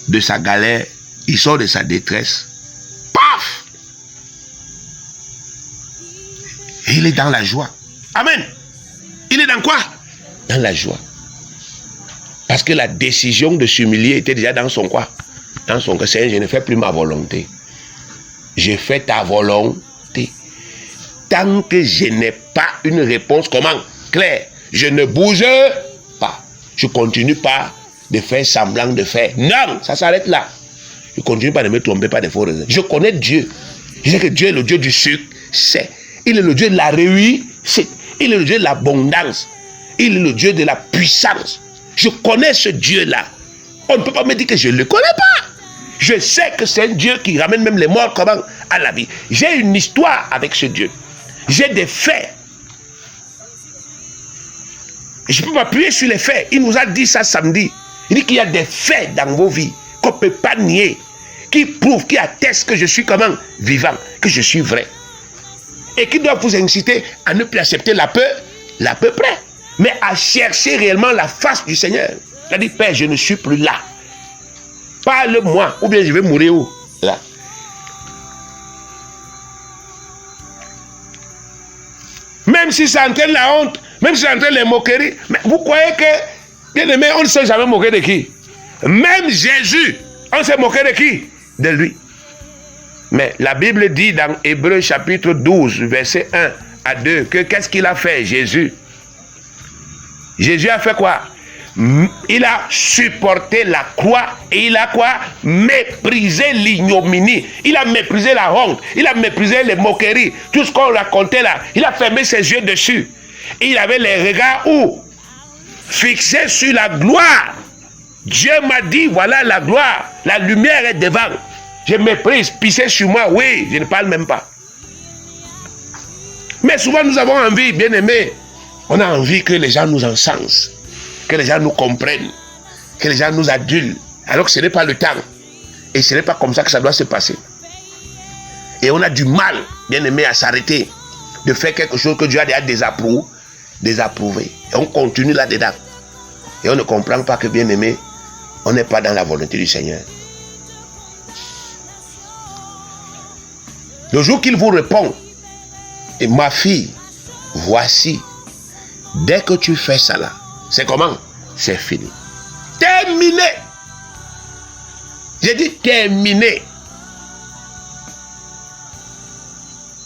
de sa galère, il sort de sa détresse. Paf! Et il est dans la joie. Amen. Il est dans quoi? Dans la joie. Parce que la décision de s'humilier était déjà dans son quoi? Dans son cœur. Seigneur, je ne fais plus ma volonté. Je fais ta volonté. Tant que je n'ai pas une réponse, comment? Claire. Je ne bouge pas. Je ne continue pas de faire semblant de faire. Non, ça s'arrête là. Je ne continue pas de me tromper par des faux raisons. Je connais Dieu. Je sais que Dieu est le Dieu du succès. Il est le Dieu de la réussite. Il est le Dieu de l'abondance. Il est le Dieu de la puissance. Je connais ce Dieu-là. On ne peut pas me dire que je ne le connais pas. Je sais que c'est un Dieu qui ramène même les morts comment? À la vie. J'ai une histoire avec ce Dieu. J'ai des faits. Et je peux m'appuyer sur les faits. Il nous a dit ça samedi. Il dit qu'il y a des faits dans vos vies qu'on ne peut pas nier, qui prouvent, qui attestent que je suis comment? Vivant, que je suis vrai. Et qui doivent vous inciter à ne plus accepter l'à peu près, mais à chercher réellement la face du Seigneur. Il a dit, Père, je ne suis plus là. Parle-moi, ou bien je vais mourir où? Là. Même si ça entraîne la honte, même si ça entraîne les moqueries, mais vous croyez que, bien aimé, on ne s'est jamais moqué de qui? Même Jésus, on s'est moqué de qui? De lui. Mais la Bible dit dans Hébreux chapitre 12, verset 1 à 2, que qu'est-ce qu'il a fait, Jésus? Jésus a fait quoi? Il a supporté la croix et il a quoi? Méprisé l'ignominie. Il a méprisé la honte. Il a méprisé les moqueries. Tout ce qu'on racontait là. Il a fermé ses yeux dessus. Et il avait les regards où? Fixés sur la gloire. Dieu m'a dit, voilà la gloire. La lumière est devant. Je méprise, pissez sur moi. Oui, je ne parle même pas. Mais souvent nous avons envie, bien aimé. On a envie que les gens nous encensent, que les gens nous comprennent, que les gens nous adulent, alors que ce n'est pas le temps. Et ce n'est pas comme ça que ça doit se passer. Et on a du mal, bien aimé, à s'arrêter de faire quelque chose que Dieu a déjà désapprouvé. Et on continue là-dedans. Et on ne comprend pas que, bien aimé, on n'est pas dans la volonté du Seigneur. Le jour qu'il vous répond, et ma fille, voici, dès que tu fais ça là, c'est comment? C'est fini. Terminé. J'ai dit terminé.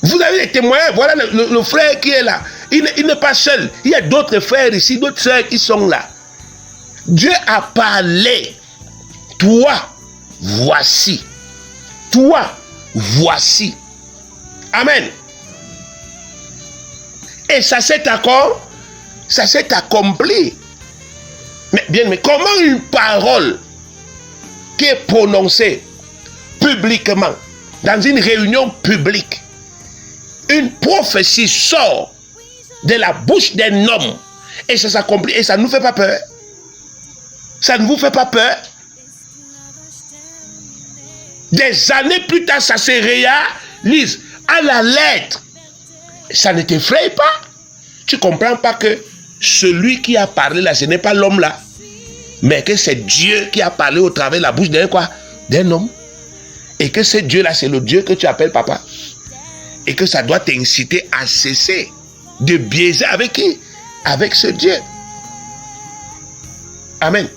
Vous avez les témoins, voilà le frère qui est là. Il n'est pas seul. Il y a d'autres frères ici, d'autres sœurs qui sont là. Dieu a parlé. Toi, voici. Toi, voici. Amen. Et ça s'est accompli. Mais comment une parole qui est prononcée publiquement, dans une réunion publique, une prophétie sort de la bouche d'un homme et ça s'accomplit et ça ne nous fait pas peur? Ça ne vous fait pas peur? Des années plus tard, ça se réalise à la lettre. Ça ne t'effraie pas? Tu ne comprends pas que celui qui a parlé là, ce n'est pas l'homme là, mais que c'est Dieu qui a parlé au travers de la bouche d'un homme. Et que ce Dieu là, c'est le Dieu que tu appelles papa. Et que ça doit t'inciter à cesser de biaiser avec qui? Avec ce Dieu. Amen.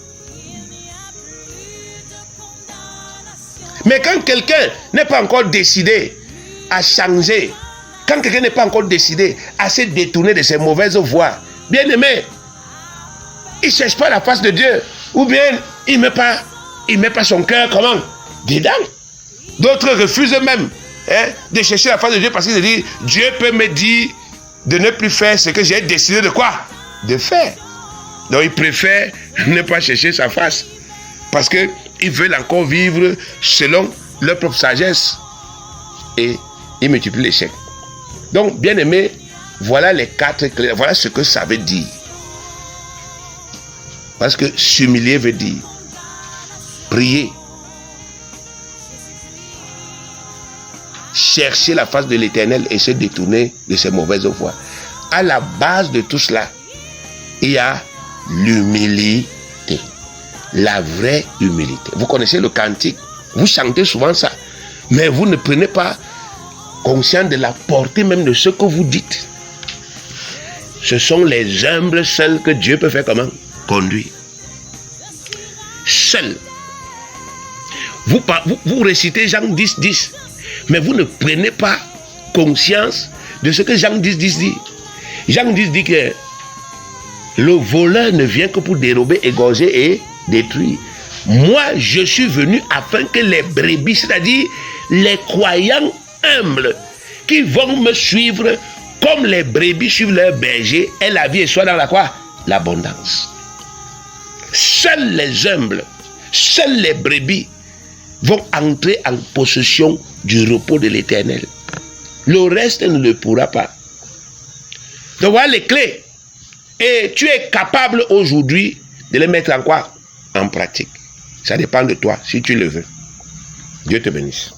Mais quand quelqu'un n'est pas encore décidé à changer, quand quelqu'un n'est pas encore décidé à se détourner de ses mauvaises voies, bien aimé, il ne cherche pas la face de Dieu. Ou bien il ne met pas son cœur comment? Dedans. D'autres refusent même de chercher la face de Dieu parce qu'ils se disent, Dieu peut me dire de ne plus faire ce que j'ai décidé de quoi? De faire. Donc ils préfèrent ne pas chercher sa face. Parce qu'ils veulent encore vivre selon leur propre sagesse. Et ils multiplient l'échec. Donc, bien aimé, voilà les 4 clés. Voilà ce que ça veut dire. Parce que s'humilier veut dire prier, chercher la face de l'Éternel et se détourner de ses mauvaises voies. À la base de tout cela, il y a l'humilité. La vraie humilité. Vous connaissez le cantique, vous chantez souvent ça, mais vous ne prenez pas conscience de la portée même de ce que vous dites. Ce sont les humbles seuls que Dieu peut faire comment? Conduire. Seuls. Vous récitez Jean 10, 10, mais vous ne prenez pas conscience de ce que Jean 10, 10 dit. Jean 10 dit que le voleur ne vient que pour dérober, égorger et détruire. Moi, je suis venu afin que les brebis, c'est-à-dire les croyants humbles, qui vont me suivre comme les brebis suivent leur berger, et la vie soit dans la quoi? L'abondance. Seuls les humbles, seuls les brebis vont entrer en possession du repos de l'Éternel. Le reste ne le pourra pas. Donc voilà les clés. Et tu es capable aujourd'hui de les mettre en quoi? En pratique. Ça dépend de toi, si tu le veux. Dieu te bénisse.